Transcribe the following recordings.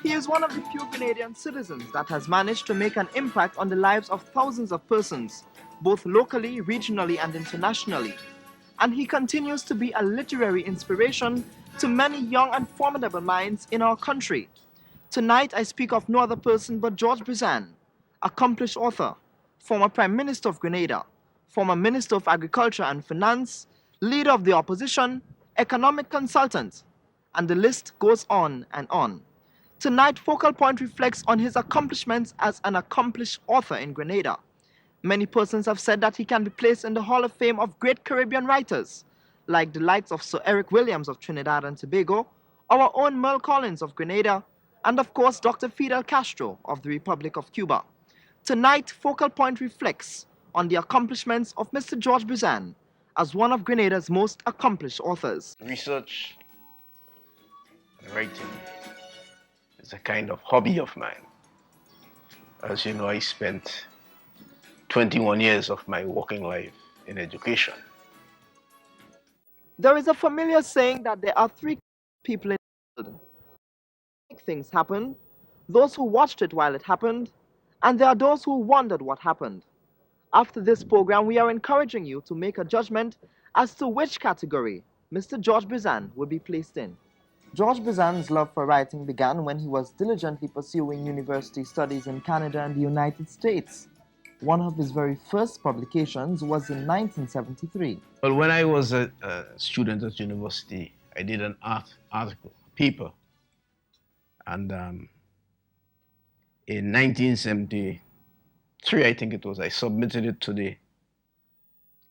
He is one of the few Grenadian citizens that has managed to make an impact on the lives of thousands of persons, both locally, regionally, and internationally. And he continues to be a literary inspiration to many young and formidable minds in our country. Tonight, I speak of no other person but George Brizan, accomplished author, former Prime Minister of Grenada, former Minister of Agriculture and Finance, leader of the opposition, economic consultant, and the list goes on and on. Tonight, Focal Point reflects on his accomplishments as an accomplished author in Grenada. Many persons have said that he can be placed in the Hall of Fame of great Caribbean writers, like the likes of Sir Eric Williams of Trinidad and Tobago, our own Merle Collins of Grenada, and of course Dr. Fidel Castro of the Republic of Cuba. Tonight, Focal Point reflects on the accomplishments of Mr. George Brizan as one of Grenada's most accomplished authors. Research and writing is a kind of hobby of mine. As you know, I spent 21 years of my working life in education. There is a familiar saying that there are three people in the world: make things happen, those who watched it while it happened, and there are those who wondered what happened. After this program, we are encouraging you to make a judgment as to which category Mr. George Brizan will be placed in. George Brizan's love for writing began when he was diligently pursuing university studies in Canada and the United States. One of his very first publications was in 1973. Well, when I was a student at university, I did an article, paper. And in 1973, I think it was, I submitted it to the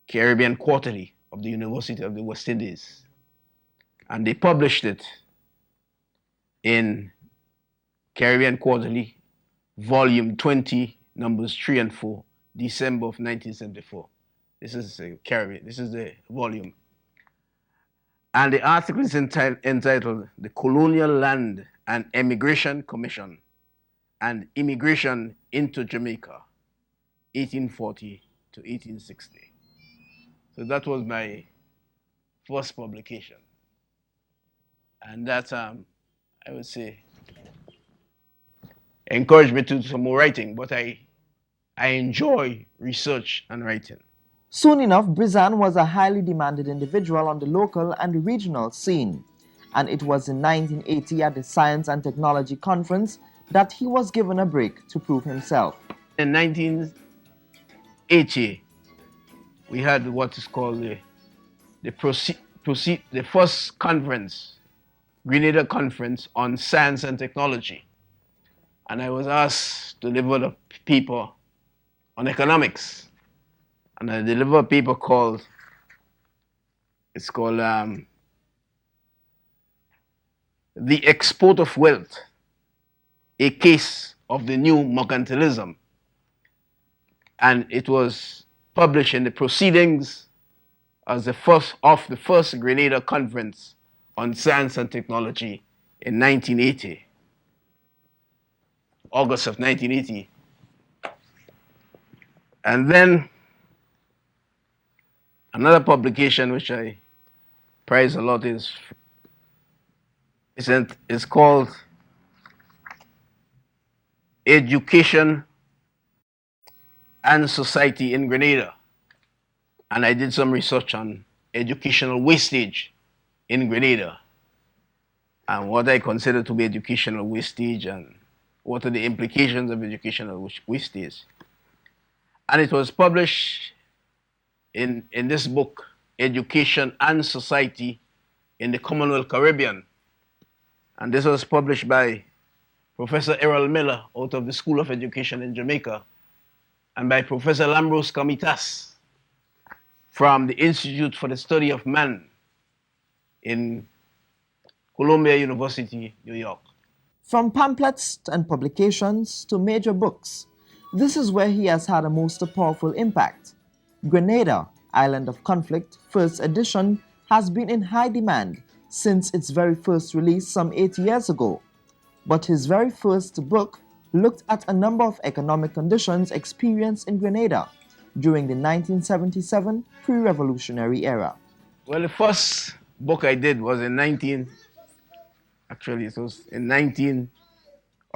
Caribbean Quarterly of the University of the West Indies. And they published it in Caribbean Quarterly, volume 20, numbers 3 and 4, December of 1974. This is Caribbean, this is the volume. And the article is entitled The Colonial Land and Emigration Commission and Immigration into Jamaica, 1840 to 1860. So that was my first publication. And that, I would say, encouraged me to do some more writing, but I enjoy research and writing. Soon enough, Brizan was a highly demanded individual on the local and regional scene, and it was in 1980 at the Science and Technology Conference that he was given a break to prove himself. In 1980, we had what is called the first conference, Grenada Conference on Science and Technology. And I was asked to deliver a paper on economics. And I delivered a paper called The Export of Wealth, a Case of the New Mercantilism. And it was published in the Proceedings as the first Grenada Conference on Science and Technology in 1980, August of 1980. And then another publication which I prize a lot is called Education and Society in Grenada. And I did some research on educational wastage in Grenada and what I consider to be educational wastage and what are the implications of educational wastage. And it was published in this book, Education and Society in the Commonwealth Caribbean. And this was published by Professor Errol Miller out of the School of Education in Jamaica and by Professor Lambros Kamitas from the Institute for the Study of Man in Columbia University, New York. From pamphlets and publications to major books, this is where he has had a most powerful impact. Grenada, Island of Conflict, first edition, has been in high demand since its very first release some 8 years ago. But his very first book looked at a number of economic conditions experienced in Grenada during the 1977 pre-revolutionary era. Well, the first book I did was in 1980.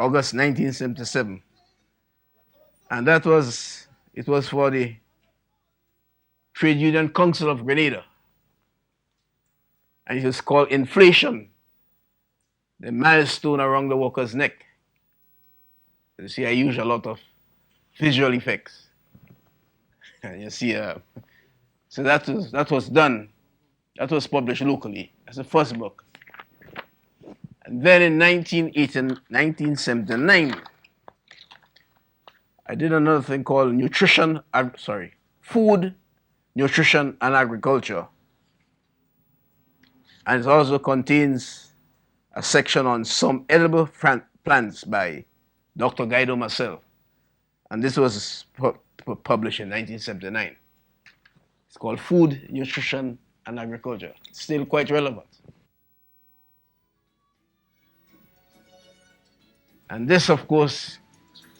August 1977. And it was for the Trade Union Council of Grenada. And it was called Inflation, the milestone around the worker's neck. You see, I use a lot of visual effects. And you see, so that was done. That was published locally as the first book. And then in 1979, I did another thing called Food, Nutrition, and Agriculture. And it also contains a section on some edible plants by Dr. Guido Marcel. And this was published in 1979. It's called Food, Nutrition, and Agriculture. It's still quite relevant. And this, of course,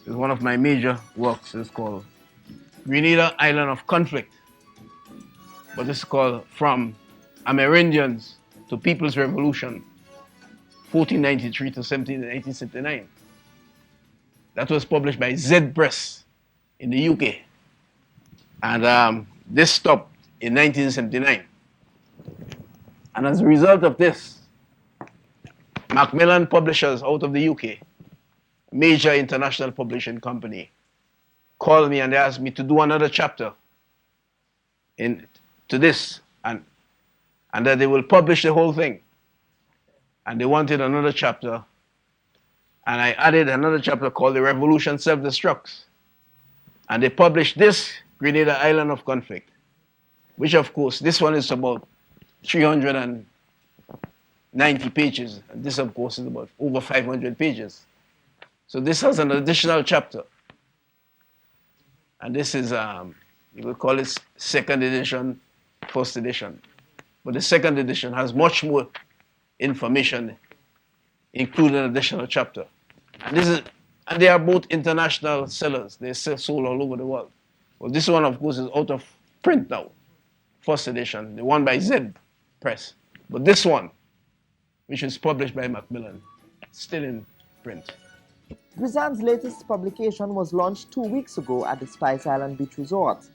is one of my major works. It's called Grenada, Island of Conflict. But it's called From Amerindians to People's Revolution, 1493 to 1879. That was published by Z Press in the UK. And this stopped in 1979. And as a result of this, Macmillan Publishers out of the UK, major international publishing company, called me and they asked me to do another chapter to this, and that they will publish the whole thing. And they wanted another chapter, and I added another chapter called The Revolution Self-Destructs. And they published this, Grenada, Island of Conflict, which of course, this one is about 390 pages, and this of course is about over 500 pages. So this has an additional chapter. And this is, you will call it second edition, first edition. But the second edition has much more information, including an additional chapter. And they are both international sellers. They're sold all over the world. Well, this one, of course, is out of print now, first edition, the one by Z Press. But this one, which is published by Macmillan, still in print. Brizan's latest publication was launched 2 weeks ago at the Spice Island Beach Resort.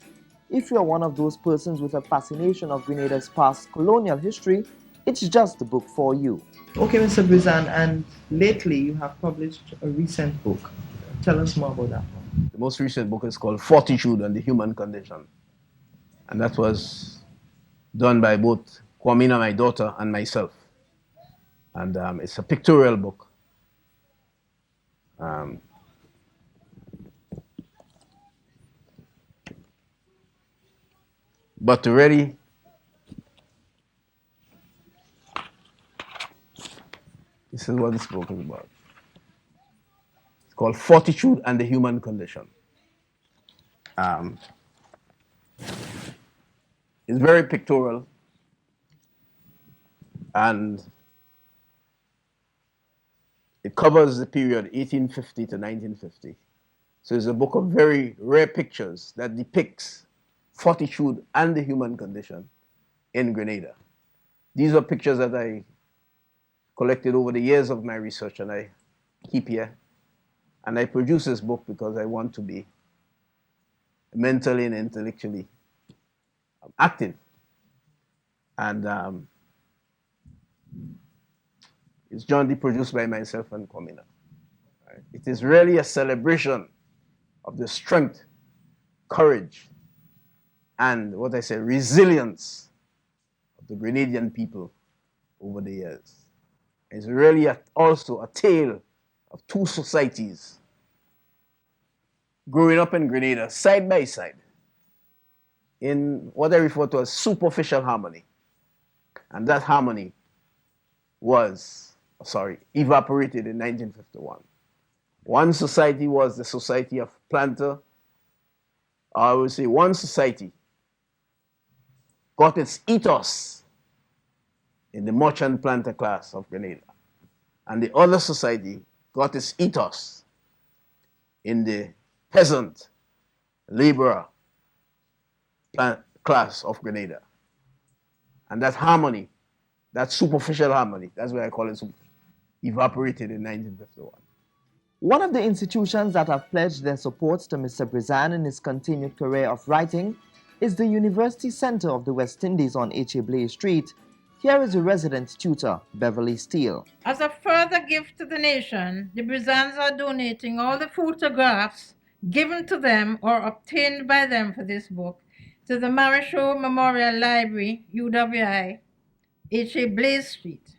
If you're one of those persons with a fascination of Grenada's past colonial history, it's just the book for you. Okay, Mr. Brizan, and lately you have published a recent book. Tell us more about that one. The most recent book is called Fortitude and the Human Condition. And that was done by both Kwamina, my daughter, and myself. And it's a pictorial book. But really, this is what this book is about. It's called Fortitude and the Human Condition. It's very pictorial, and it covers the period 1850 to 1950. So it's a book of very rare pictures that depicts fortitude and the human condition in Grenada. These are pictures that I collected over the years of my research and I keep here. And I produce this book because I want to be mentally and intellectually active. And it's jointly produced by myself and Kwamina. Right? It is really a celebration of the strength, courage, and what I say, resilience of the Grenadian people over the years. It's really also a tale of two societies growing up in Grenada side by side in what I refer to as superficial harmony. And that harmony evaporated in 1951. One society was the society of planter. I would say one society got its ethos in the merchant planter class of Grenada. And the other society got its ethos in the peasant, laborer class of Grenada. And that harmony, that superficial harmony, that's why I call it evaporated in 1951. One of the institutions that have pledged their support to Mr. Brizan in his continued career of writing is the University Center of the West Indies on H.A. Blaze Street. Here is a resident tutor, Beverly Steele. As a further gift to the nation, the Brizans are donating all the photographs given to them or obtained by them for this book to the Marisho Memorial Library, UWI, H.A. Blaze Street.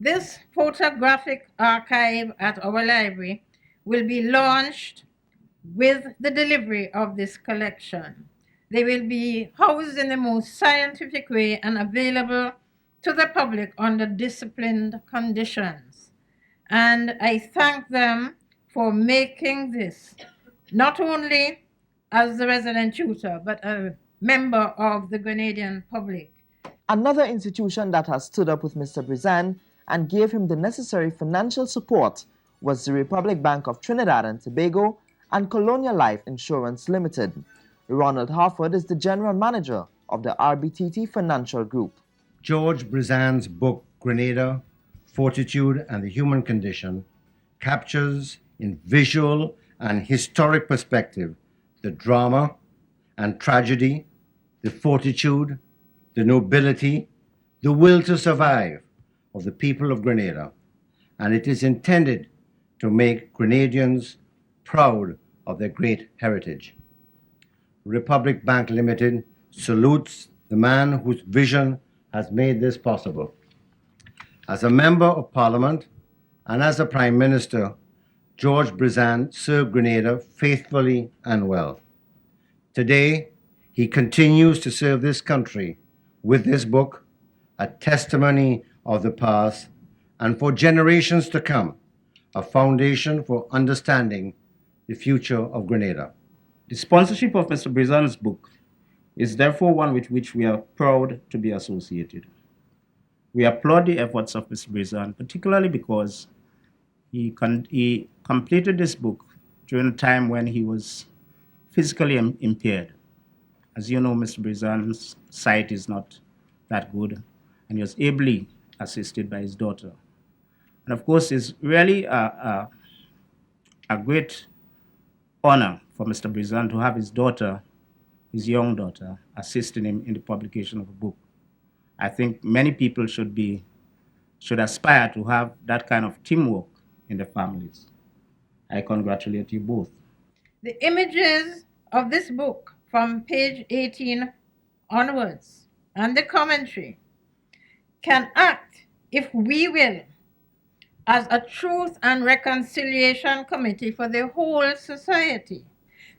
This photographic archive at our library will be launched with the delivery of this collection. They will be housed in the most scientific way and available to the public under disciplined conditions. And I thank them for making this, not only as the resident tutor, but a member of the Grenadian public. Another institution that has stood up with Mr. Brizan and gave him the necessary financial support was the Republic Bank of Trinidad and Tobago and Colonial Life Insurance Limited. Ronald Harford is the general manager of the RBTT Financial Group. George Brizan's book Grenada, Fortitude and the Human Condition captures in visual and historic perspective the drama and tragedy, the fortitude, the nobility, the will to survive of the people of Grenada, and it is intended to make Grenadians proud of their great heritage. Republic Bank Limited salutes the man whose vision has made this possible. As a Member of Parliament and as a Prime Minister, George Brizan served Grenada faithfully and well. Today, he continues to serve this country with this book, a testimony of the past, and for generations to come, a foundation for understanding the future of Grenada. The sponsorship of Mr. Brizan's book is therefore one with which we are proud to be associated. We applaud the efforts of Mr. Brizan, particularly because he completed this book during a time when he was physically impaired. As you know, Mr. Brizan's sight is not that good, and he was ably assisted by his daughter. And of course, it's really a great honor for Mr. Brizan to have his daughter, his young daughter, assisting him in the publication of a book. I think many people should aspire to have that kind of teamwork in their families. I congratulate you both. The images of this book from page 18 onwards and the commentary can act, if we will, as a truth and reconciliation committee for the whole society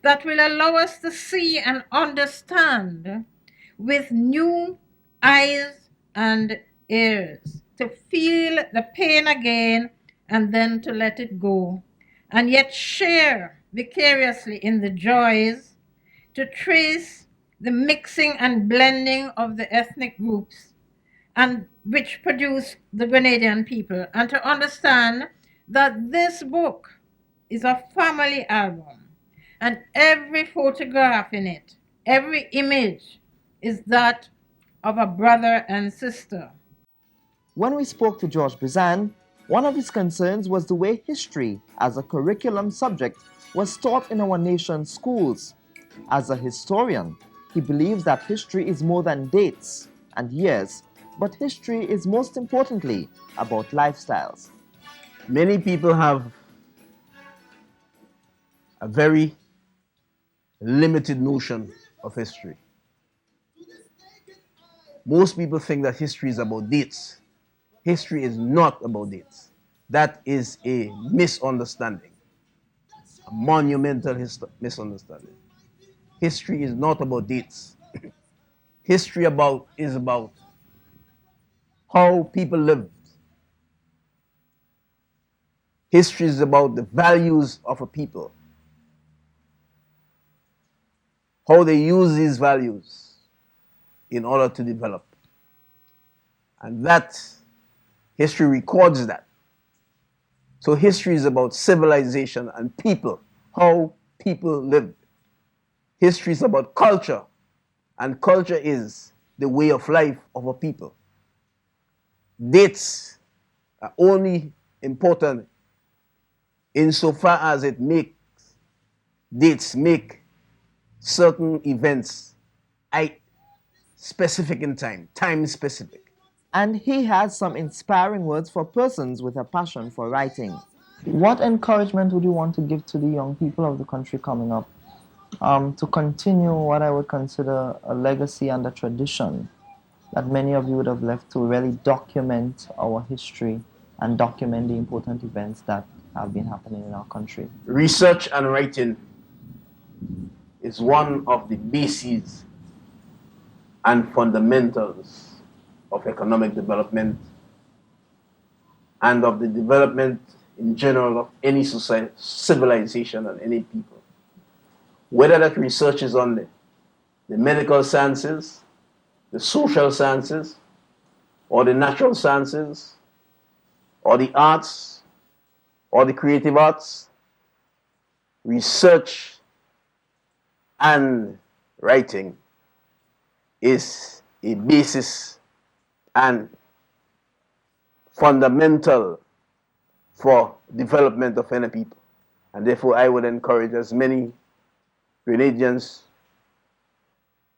that will allow us to see and understand with new eyes and ears, to feel the pain again and then to let it go, and yet share vicariously in the joys, to trace the mixing and blending of the ethnic groups and which produce the Grenadian people, and to understand that this book is a family album, and every photograph in it, every image is that of a brother and sister. When we spoke to George Brizan, one of his concerns was the way history as a curriculum subject was taught in our nation's schools. As a historian, he believes that history is more than dates and years, but history is most importantly about lifestyles. Many people have a very limited notion of history. Most people think that history is about dates. History is not about dates. That is a misunderstanding, a monumental misunderstanding. History is not about dates. History is about how people lived. History is about the values of a people, how they use these values in order to develop. And that, history records that. So history is about civilization and people, how people lived. History is about culture, and culture is the way of life of a people. Dates are only important insofar as it make certain events specific in time specific. And he has some inspiring words for persons with a passion for writing. What encouragement would you want to give to the young people of the country coming up to continue what I would consider a legacy and a tradition that many of you would have left to really document our history and document the important events that have been happening in our country? Research and writing is one of the bases and fundamentals of economic development and of the development in general of any society, civilization and any people. Whether that research is on the medical sciences, the social sciences, or the natural sciences, or the arts, or the creative arts, research and writing is a basis and fundamental for development of any people. And therefore I would encourage as many Grenadians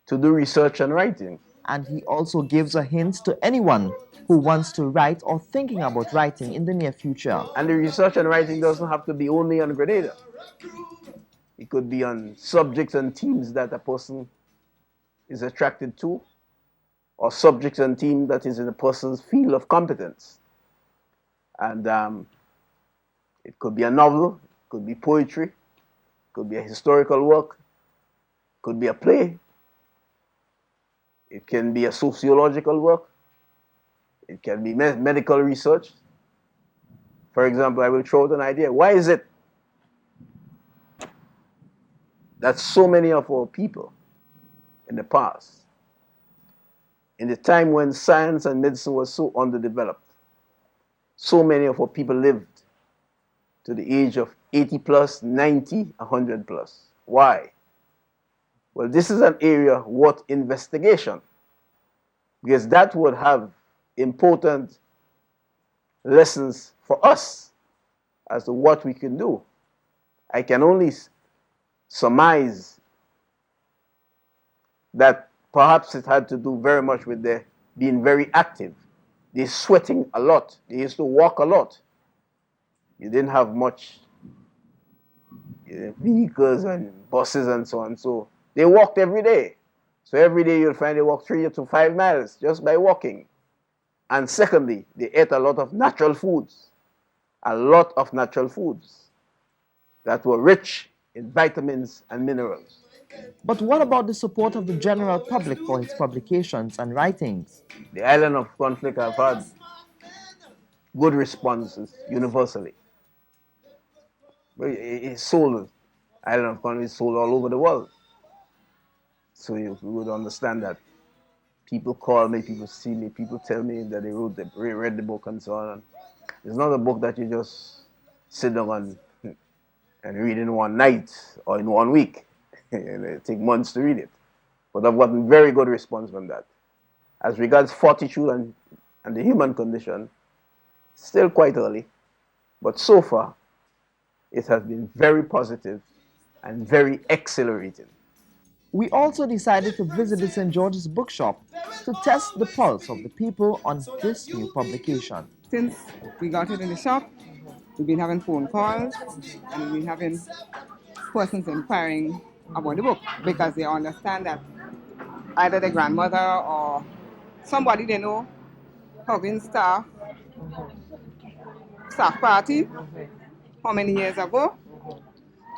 to do research and writing. And he also gives a hint to anyone who wants to write or thinking about writing in the near future. And the research and writing doesn't have to be only on Grenada. It could be on subjects and themes that a person is attracted to, or subjects and themes that is in a person's field of competence. And it could be a novel, it could be poetry, it could be a historical work, it could be a play, it can be a sociological work, it can be medical research. For example, I will throw out an idea. Why is it that so many of our people in the past, in the time when science and medicine was so underdeveloped, so many of our people lived to the age of 80 plus, 90, 100 plus? Why? Well, this is an area worth investigation, because that would have important lessons for us as to what we can do. I can only surmise that perhaps it had to do very much with their being very active. They're sweating a lot. They used to walk a lot. You didn't have much vehicles and buses and so on. So they walked every day. So every day you'll find they walk 3 to 5 miles just by walking. And secondly, they ate a lot of natural foods. A lot of natural foods that were rich in vitamins and minerals. But what about the support of the general public for his publications and writings? The island of conflict have had good responses universally. It's sold, island of conflict is sold all over the world. So you would understand that people call me, people see me, people tell me that they read the book and so on. It's not a book that you just sit down and read in one night or in 1 week. It takes months to read it. But I've gotten very good response from that. As regards fortitude and the human condition, still quite early. But so far, it has been very positive and very exhilarating. We also decided to visit the St. George's bookshop to test the pulse of the people on this new publication. Since we got it in the shop, we've been having phone calls and we've been having persons inquiring about the book because they understand that either their grandmother or somebody they know having staff party how many years ago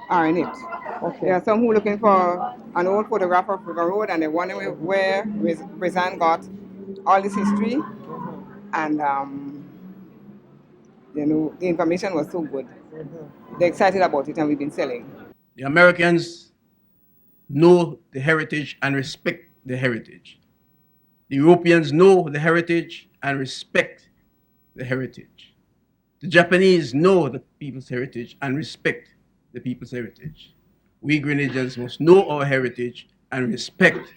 are in it. Okay. There are some who are looking for an old photograph of River Road and they're wondering where Brizan got all this history. And the information was so good. They're excited about it and we've been selling. The Americans know the heritage and respect the heritage. The Europeans know the heritage and respect the heritage. The Japanese know the people's heritage and respect the people's heritage. We Grenadians must know our heritage and respect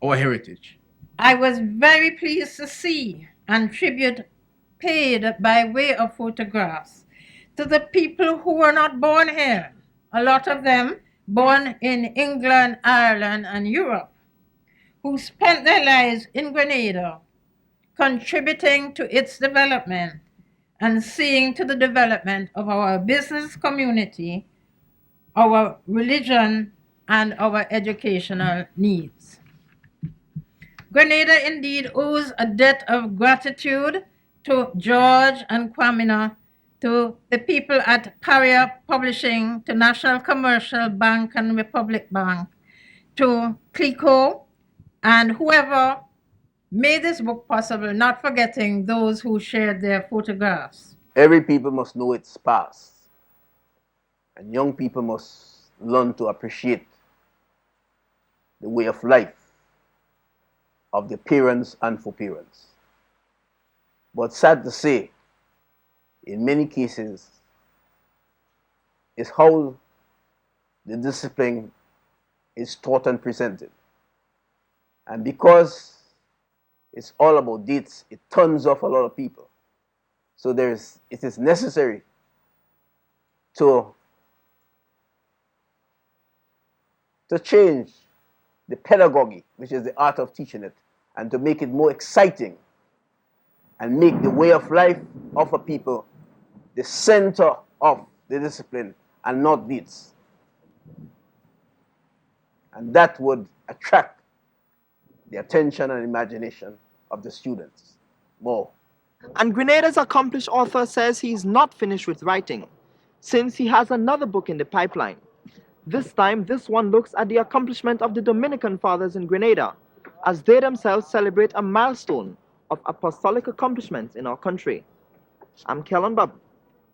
our heritage. I was very pleased to see and tribute paid by way of photographs to the people who were not born here, a lot of them born in England, Ireland, and Europe, who spent their lives in Grenada, contributing to its development and seeing to the development of our business community, our religion, and our educational needs. Grenada indeed owes a debt of gratitude to George and Kwamina, to the people at Carrier Publishing, to National Commercial Bank and Republic Bank, to Clico, and whoever made this book possible, not forgetting those who shared their photographs. Every people must know its past, and young people must learn to appreciate the way of life of their parents and foreparents. But sad to say, in many cases, is how the discipline is taught and presented. And because it's all about dates, it turns off a lot of people. So it is necessary to change the pedagogy, which is the art of teaching it, and to make it more exciting and make the way of life of a people the center of the discipline and not dates. And that would attract the attention and imagination of the students more. And Grenada's accomplished author says he's not finished with writing, since he has another book in the pipeline. This time, this one looks at the accomplishment of the Dominican Fathers in Grenada, as they themselves celebrate a milestone of apostolic accomplishments in our country. I'm Kellen Bubb.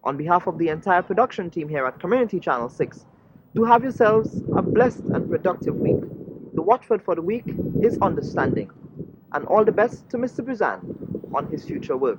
On behalf of the entire production team here at Community Channel 6, do have yourselves a blessed and productive week. The watchword for the week is understanding. And all the best to Mr. Brizan on his future work.